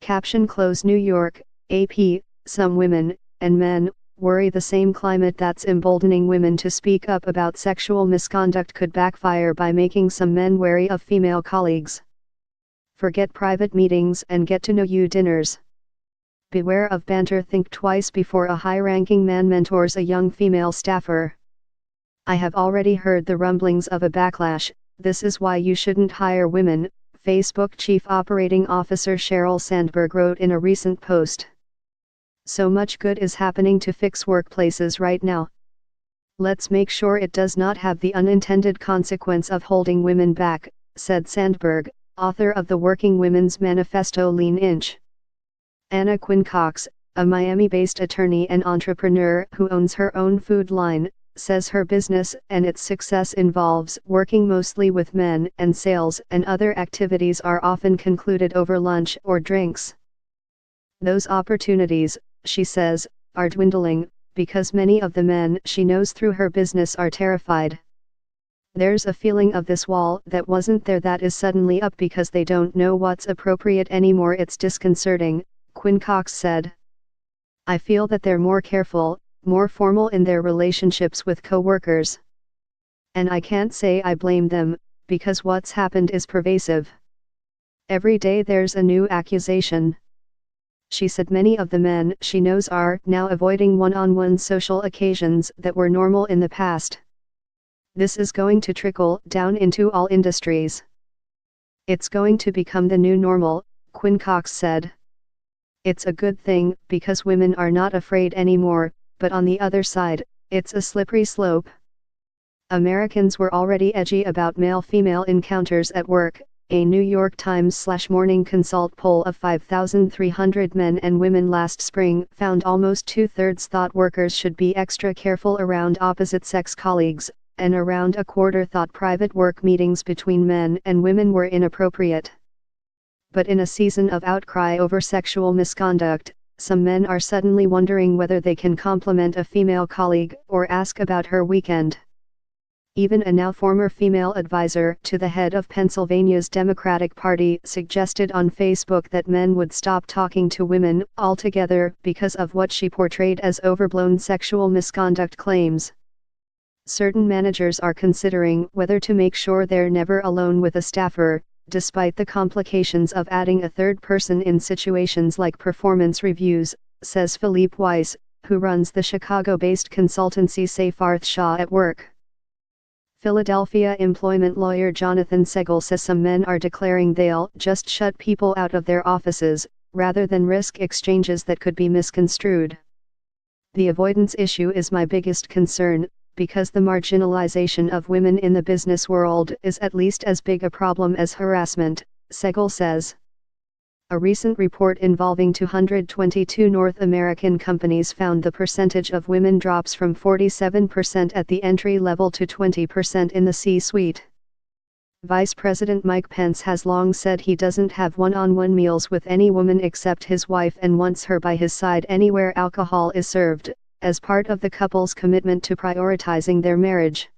Caption close New York, AP, some women, and men, worry the same climate that's emboldening women to speak up about sexual misconduct could backfire by making some men wary of female colleagues. Forget private meetings and get-to-know-you dinners. Beware of banter. Think twice before a high-ranking man mentors a young female staffer. I have already heard the rumblings of a backlash. This is why you shouldn't hire women, Facebook Chief Operating Officer Sheryl Sandberg wrote in a recent post. So much good is happening to fix workplaces right now. Let's make sure it does not have the unintended consequence of holding women back, said Sandberg, author of the Working Women's Manifesto Lean Inch. Anna Quinn Cox, a Miami-based attorney and entrepreneur who owns her own food line, says her business and its success involves working mostly with men, and sales and other activities are often concluded over lunch or drinks. Those opportunities, she says, are dwindling, because many of the men she knows through her business are terrified. There's a feeling of this wall that wasn't there that is suddenly up because they don't know what's appropriate anymore. It's disconcerting, Quinn Cox said. I feel that they're more careful, more formal in their relationships with co-workers. And I can't say I blame them, because what's happened is pervasive. Every day there's a new accusation. She said many of the men she knows are now avoiding one-on-one social occasions that were normal in the past. This is going to trickle down into all industries. It's going to become the new normal, Quinn Cox said. It's a good thing, because women are not afraid anymore, but on the other side, it's a slippery slope. Americans were already edgy about male-female encounters at work. A New York Times/Morning Consult poll of 5,300 men and women last spring found almost two-thirds thought workers should be extra careful around opposite-sex colleagues, and around a quarter thought private work meetings between men and women were inappropriate. But in a season of outcry over sexual misconduct, some men are suddenly wondering whether they can compliment a female colleague or ask about her weekend. Even a now former female advisor to the head of Pennsylvania's Democratic Party suggested on Facebook that men would stop talking to women altogether because of what she portrayed as overblown sexual misconduct claims. Certain managers are considering whether to make sure they're never alone with a staffer, despite the complications of adding a third person in situations like performance reviews, says Philippe Weiss, who runs the Chicago-based consultancy Seyfarth Shaw at Work. Philadelphia employment lawyer Jonathan Segal says some men are declaring they'll just shut people out of their offices, rather than risk exchanges that could be misconstrued. The avoidance issue is my biggest concern, because the marginalization of women in the business world is at least as big a problem as harassment, Segal says. A recent report involving 222 North American companies found the percentage of women drops from 47% at the entry level to 20% in the C-suite. Vice President Mike Pence has long said he doesn't have one-on-one meals with any woman except his wife and wants her by his side anywhere alcohol is served, as part of the couple's commitment to prioritizing their marriage.